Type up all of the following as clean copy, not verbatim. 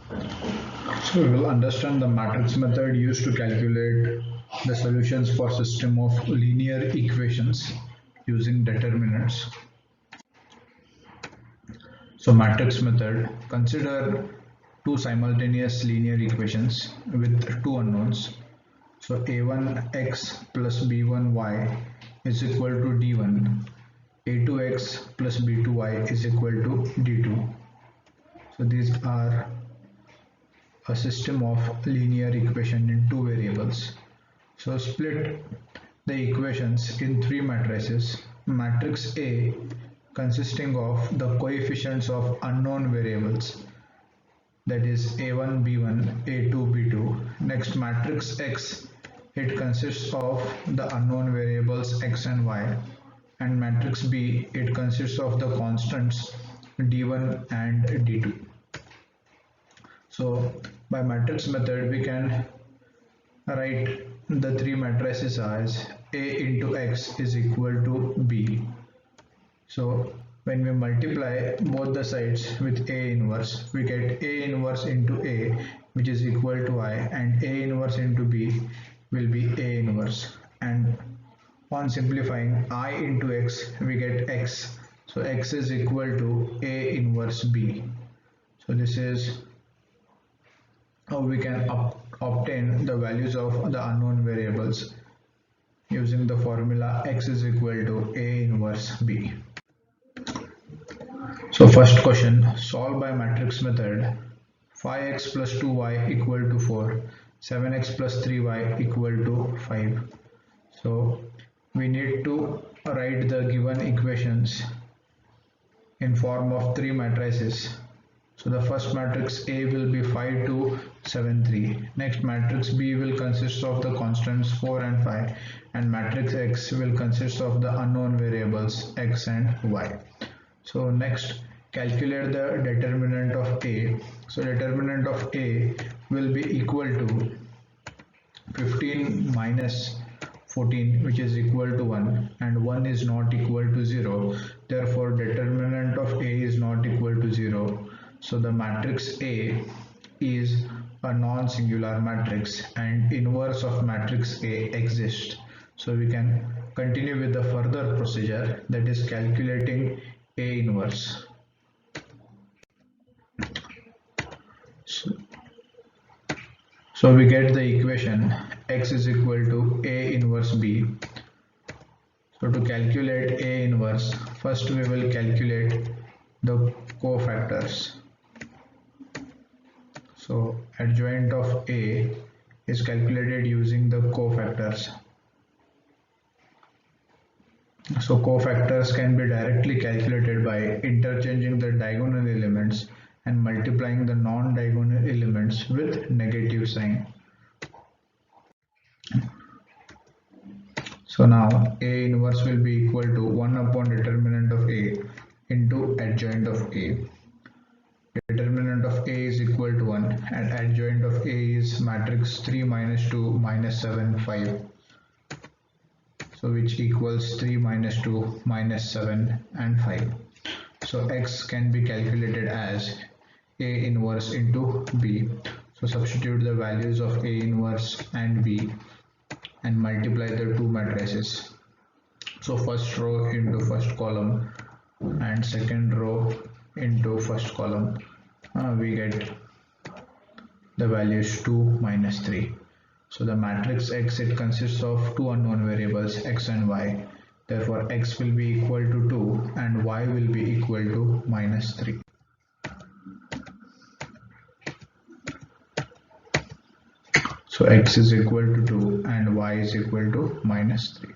So we will understand the matrix method used to calculate the solutions for system of linear equations using determinants. So matrix method, consider two simultaneous linear equations with two unknowns. So a1x plus b1y is equal to d1, a2x plus b2y is equal to d2. So these are a system of linear equation in two variables. So split the equations in three matrices. Matrix A consisting of the coefficients of unknown variables, that is a1 b1 a2 b2. Next, matrix X, it consists of the unknown variables x and y, and matrix B, it consists of the constants d1 and d2. So by matrix method we can write the three matrices as A into X is equal to B. So when we multiply both the sides with A inverse, we get A inverse into A, which is equal to I, and A inverse into B will be A inverse. And on simplifying I into X, we get X. So X is equal to A inverse B. So this is how we can obtain the values of the unknown variables using the formula X is equal to A inverse B. So first question, solve by matrix method. 5x plus 2y equal to 4, 7x plus 3y equal to 5. So we need to write the given equations in form of three matrices. So the first matrix A will be 5, 2, 7, 3. Next, matrix B will consist of the constants 4 and 5, and matrix X will consist of the unknown variables x and y. So next, calculate the determinant of A. So determinant of A will be equal to 15 minus 14, which is equal to 1, and 1 is not equal to 0. Therefore determinant of A is not equal to 0. So the matrix A is a non-singular matrix and inverse of matrix A exists. So we can continue with the further procedure, that is calculating A inverse. So we get the equation X is equal to A inverse B. So to calculate A inverse, first we will calculate the cofactors. So adjoint of A is calculated using the cofactors. So cofactors can be directly calculated by interchanging the diagonal elements and multiplying the non-diagonal elements with negative sign. So now A inverse will be equal to 1 upon determinant of A into adjoint of A. Determinant of A is equal to 1 and adjoint of A is matrix 3 minus 2 minus 7 5. So which equals 3 minus 2 minus 7 and 5. So X can be calculated as A inverse into B. So substitute the values of A inverse and B and multiply the two matrices. So first row into first column and second row into first column. We get the values 2 minus 3. So the matrix X, it consists of two unknown variables x and y. Therefore X will be equal to 2 and y will be equal to minus 3. So X is equal to 2 and y is equal to minus 3.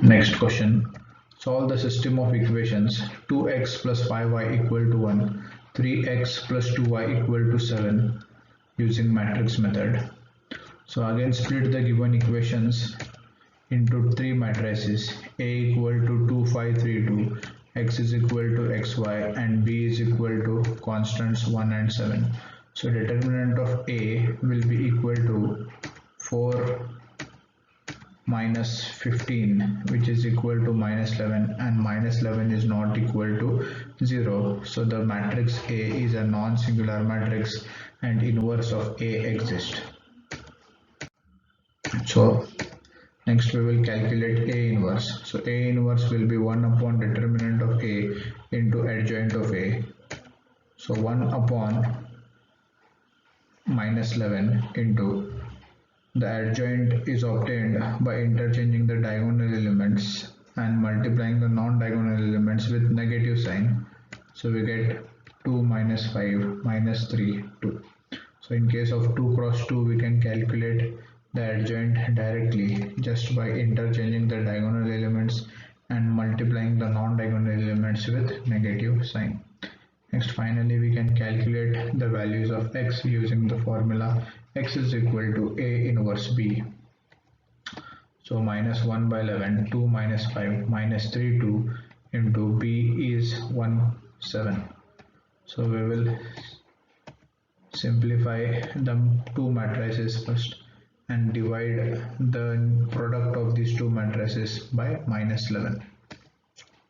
Next question. Solve the system of equations 2x plus 5y equal to 1, 3x plus 2y equal to 7 using matrix method. So again split the given equations into three matrices. A equal to 2, 5, 3, 2, x is equal to xy, and b is equal to constants 1 and 7. So determinant of A will be equal to 4 minus 15, which is equal to minus 11, and minus 11 is not equal to 0. So the matrix A is a non-singular matrix and inverse of A exists. So next we will calculate A inverse. So A inverse will be 1 upon determinant of A into adjoint of A. So 1 upon minus 11 into the adjoint is obtained by interchanging the diagonal elements and multiplying the non-diagonal elements with negative sign. So we get 2 minus 5 minus 3 2. So in case of 2 cross 2 we can calculate the adjoint directly just by interchanging the diagonal elements and multiplying the non-diagonal elements with negative sign. Next, finally we can calculate the values of x using the formula x is equal to A inverse B. So minus 1 by 11, 2 minus 5 minus 3 2 into B is 1 7. So we will simplify the two matrices first and divide the product of these two matrices by minus 11.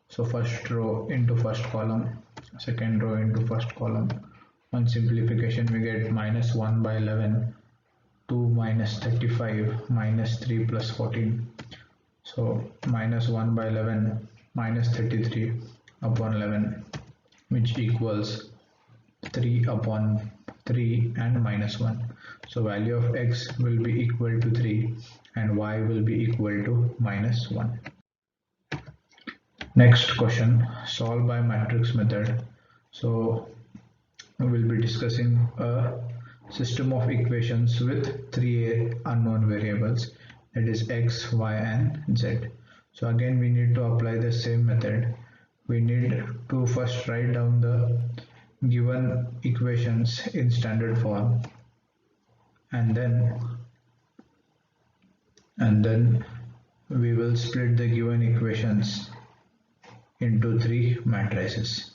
So first row into first column, second row into first column. On simplification we get minus 1 by 11, 2 minus 35 minus 3 plus 14. So minus 1 by 11 minus 33 upon 11, which equals 3 upon 3 and minus 1. So value of x will be equal to 3 and y will be equal to minus 1. Next question, solve by matrix method. So we will be discussing a system of equations with three unknown variables, that is x, y and z. So again we need to apply the same method. We need to first write down the given equations in standard form and then we will split the given equations into three matrices.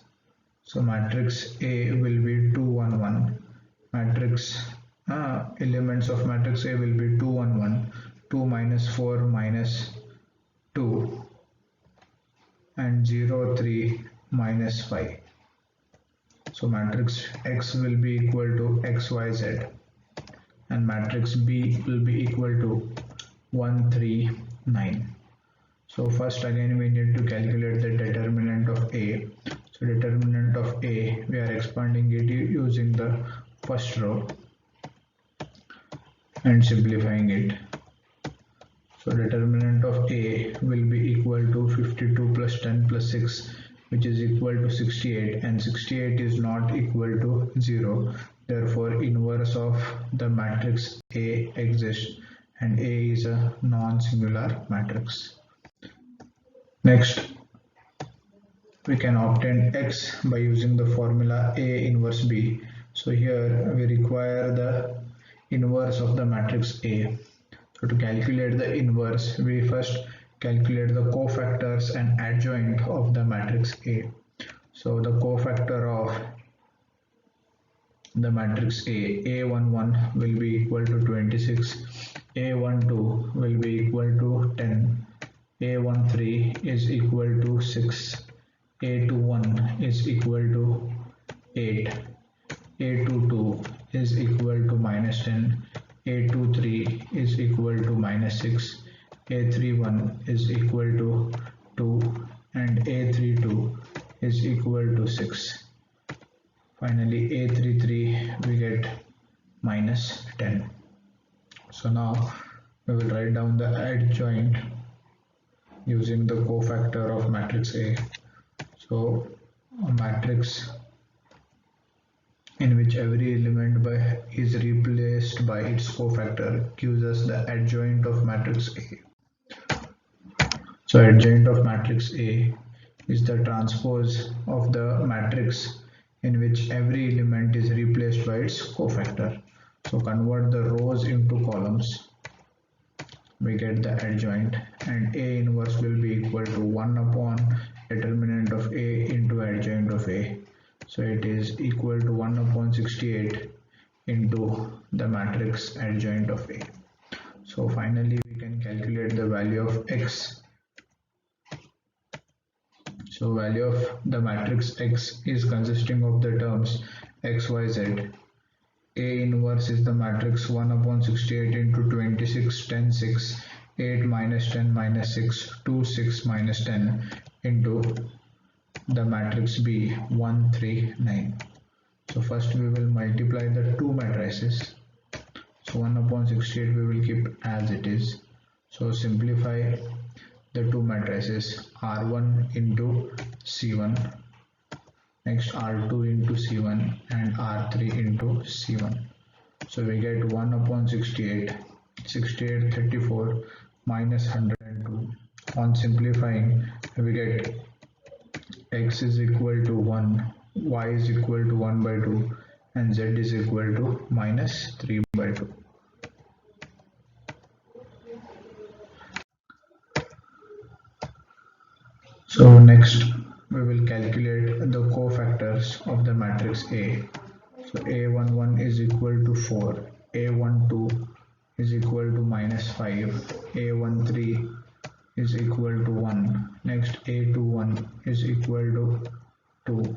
So matrix A will be 2 1 1. Elements of matrix A will be 2 1 1, 2 minus 4 minus 2 and 0 3 minus 5. So matrix X will be equal to x y z and matrix B will be equal to 1 3 9. So first again we need to calculate the determinant of A. So determinant of A, we are expanding it using the first row and simplifying it. So determinant of A will be equal to 52 plus 10 plus 6, which is equal to 68, and 68 is not equal to 0. Therefore inverse of the matrix A exists and A is a non-singular matrix. Next, we can obtain x by using the formula A inverse B. So here we require the inverse of the matrix A. So to calculate the inverse, we first calculate the cofactors and adjoint of the matrix A. So the cofactor of the matrix A, A11 will be equal to 26, A12 will be equal to 10, A13 is equal to 6, A21 is equal to 8, A22 is equal to minus 10, A23 is equal to minus 6, A31 is equal to 2 and A32 is equal to 6. Finally A33 we get minus 10. So now we will write down the adjoint using the cofactor of matrix A. So a matrix in which every element is replaced by its cofactor gives us the adjoint of matrix A. So adjoint of matrix A is the transpose of the matrix in which every element is replaced by its cofactor. So convert the rows into columns, we get the adjoint, and A inverse will be equal to 1 upon determinant of A into adjoint of A. So it is equal to 1 upon 68 into the matrix adjoint of A. So finally we can calculate the value of x. So value of the matrix X is consisting of the terms X, Y, Z. A inverse is the matrix 1 upon 68 into 26, 10, 6, 8 minus 10 minus 6, 2, 6 minus 10 into the matrix B 1, 3, 9. So first we will multiply the two matrices. So 1 upon 68 we will keep as it is. So simplify the two matrices R1 into C1, next R2 into C1 and R3 into C1. So we get 1 upon 68, 68 34 minus 102. On simplifying we get X is equal to 1, Y is equal to 1 by 2 and Z is equal to minus 3 by 2. So next we will calculate the cofactors of the matrix A. So A11 is equal to 4, A12 is equal to minus 5, A13 is equal to 1, next A21 is equal to 2,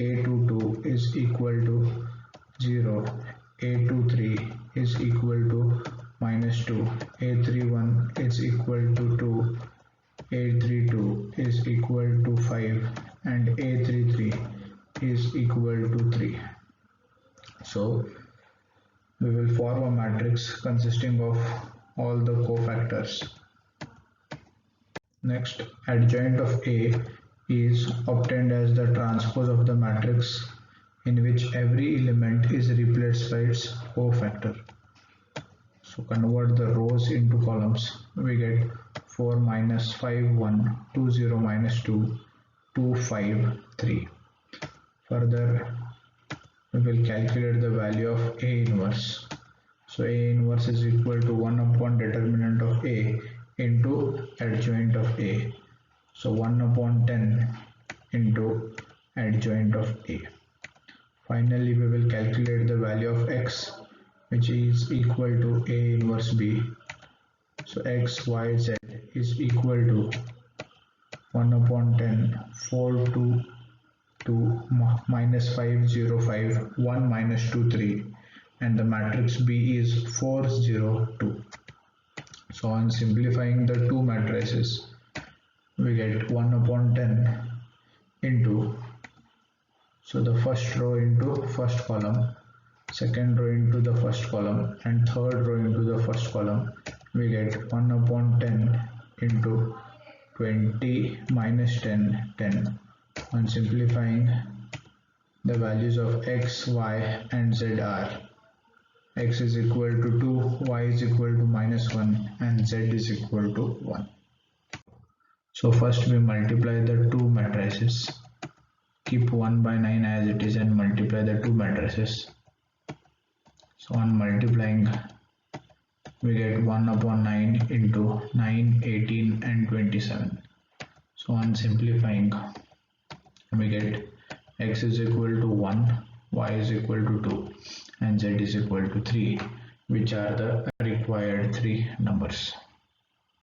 A22 is equal to 0, A23 is equal to minus 2, A31 is equal to 2, A32 is equal to 5 and A33 is equal to 3. So we will form a matrix consisting of all the cofactors. Next, adjoint of A is obtained as the transpose of the matrix in which every element is replaced by its cofactor. So convert the rows into columns. We get 4 minus 5 1, 2 0 minus 2, 2 5 3. Further we will calculate the value of A inverse. So A inverse is equal to 1 upon determinant of A into adjoint of A. So 1 upon 10 into adjoint of A. Finally we will calculate the value of X, which is equal to A inverse B. So X, Y, Z is equal to 1 upon 10, 4, 2, 2, minus 5, 0, 5, 1, minus 2, 3, and the matrix B is 4, 0, 2. So on simplifying the two matrices, we get 1 upon 10 into, so the first row into first column, second row into the first column, and third row into the first column. We get 1 upon 10 into 20 minus 10, 10. On simplifying, the values of X, Y and Z are X is equal to 2, Y is equal to minus 1 and Z is equal to 1. So first we multiply the two matrices. Keep 1 by 9 as it is and multiply the two matrices. So on multiplying, we get 1 upon 9 into 9, 18 and 27. So on simplifying, we get X is equal to 1, Y is equal to 2 and Z is equal to 3, which are the required three numbers.